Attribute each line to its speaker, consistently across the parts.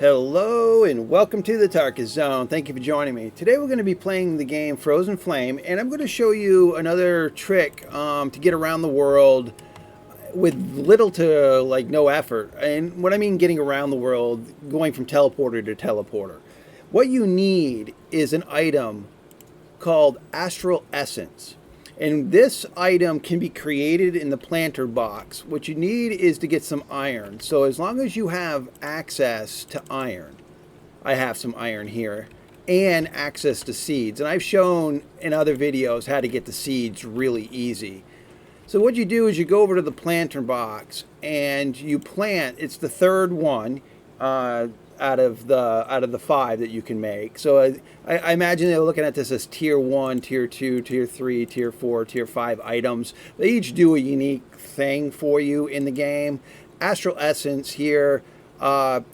Speaker 1: Hello and welcome to the Darkest Zone. Thank you for joining me. Today we're going to be playing the game Frozen Flame, and I'm going to show you another trick to get around the world with little to no effort. And what I mean getting around the world, going from teleporter to teleporter. What you need is an item called Astral Essence. And this item can be created in the planter box. What you need is to get some iron. So as long as you have access to iron, I have some iron here, and access to seeds. And I've shown in other videos how to get the seeds really easy. So what you do is you go over to the planter box and you plant. It's the third one out of the 5 that you can make. So I imagine they're looking at this as tier 1, tier 2, tier 3, tier 4, tier 5 items. They each do a unique thing for you in the game. Astral Essence here,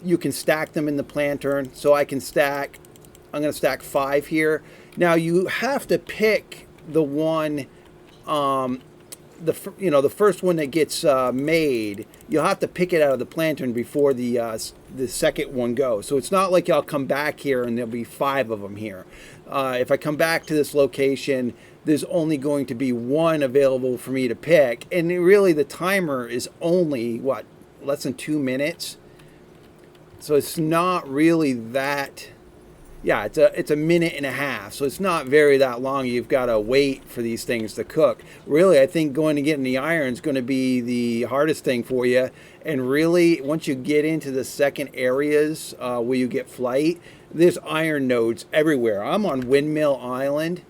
Speaker 1: you can stack them in the planter. So I'm going to stack 5 here. Now you have to pick the one, the first one that gets made. You'll have to pick it out of the planter before the second one goes. So it's not like I'll come back here and there'll be 5 of them here. If I come back to this location, there's only going to be 1 available for me to pick, and really the timer is only less than 2 minutes. So it's not really that. Yeah, it's a minute and a half, so it's not that long. You've got to wait for these things to cook. Really, I think going to getting the iron is going to be the hardest thing for you. And really, once you get into the second areas where you get flight, there's iron nodes everywhere. I'm on Windmill Island.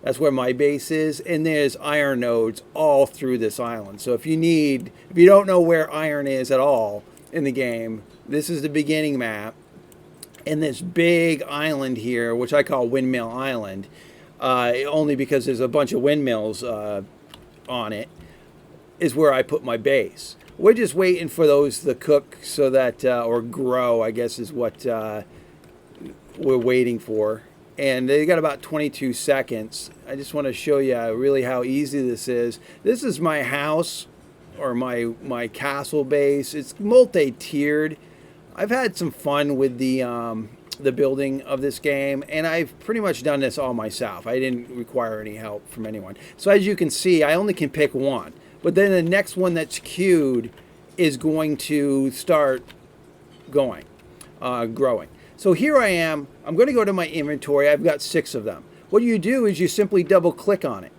Speaker 1: That's where my base is, and there's iron nodes all through this island. So if you don't know where iron is at all in the game, this is the beginning map. And this big island here, which I call Windmill Island, only because there's a bunch of windmills on it, is where I put my base. We're just waiting for those to cook so that, or grow, I guess is what we're waiting for. And they got about 22 seconds. I just want to show you really how easy this is. This is my house, or my castle base. It's multi-tiered. I've had some fun with the building of this game, and I've pretty much done this all myself. I didn't require any help from anyone. So as you can see, I only can pick 1. But then the next one that's queued is going to start growing. So here I am. I'm going to go to my inventory. I've got 6 of them. What you do is you simply double click on it,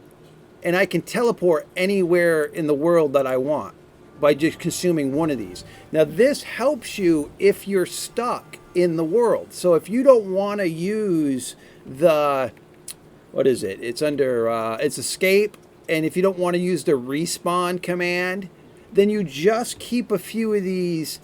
Speaker 1: and I can teleport anywhere in the world that I want by just consuming 1 of these. Now this helps you if you're stuck in the world. So if you don't want to use the, it's under, it's escape, and if you don't want to use the respawn command, then you just keep a few of these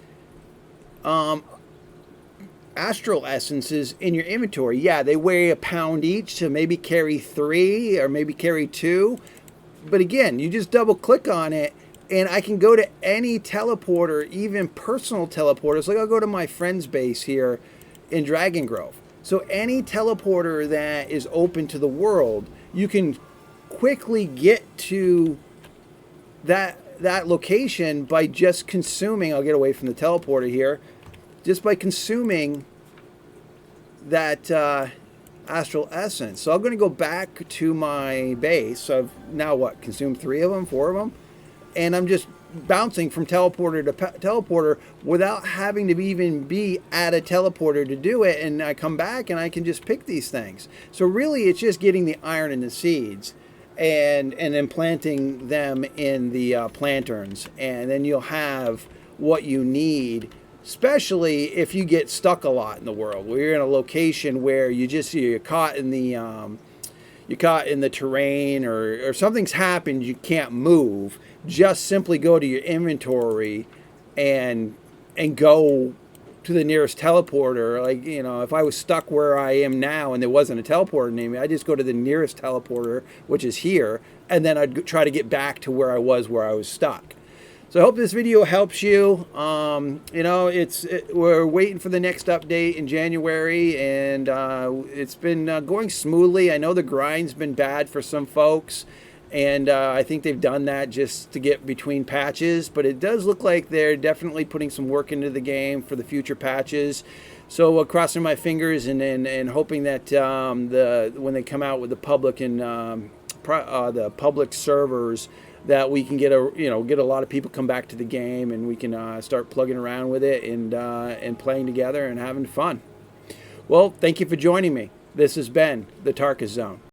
Speaker 1: Astral Essences in your inventory. Yeah, they weigh a pound each, so maybe carry 3 or maybe carry 2. But again, you just double click on it, and I can go to any teleporter, even personal teleporters. Like I'll go to my friend's base here in Dragon Grove. So any teleporter that is open to the world, you can quickly get to that location by just consuming. I'll get away from the teleporter here. Just by consuming that Astral Essence. So I'm going to go back to my base. So I've now consumed 3 of them, 4 of them. And I'm just bouncing from teleporter to teleporter without having to even be at a teleporter to do it. And I come back and I can just pick these things. So really it's just getting the iron and the seeds and then planting them in the planterns. And then you'll have what you need, especially if you get stuck a lot in the world, where you're in a location where you're caught in the terrain, or something's happened, you can't move. Just simply go to your inventory and go to the nearest teleporter. Like, if I was stuck where I am now and there wasn't a teleporter near me, I just go to the nearest teleporter, which is here, and then I'd try to get back to where I was stuck. So I hope this video helps you. We're waiting for the next update in January, and it's been going smoothly. I know the grind's been bad for some folks, And I think they've done that just to get between patches, but it does look like they're definitely putting some work into the game for the future patches. So crossing my fingers and hoping that when they come out with the public and the public servers, that we can get a lot of people come back to the game, and we can start plugging around with it and playing together and having fun. Well, thank you for joining me. This has been the Tarkus Zone.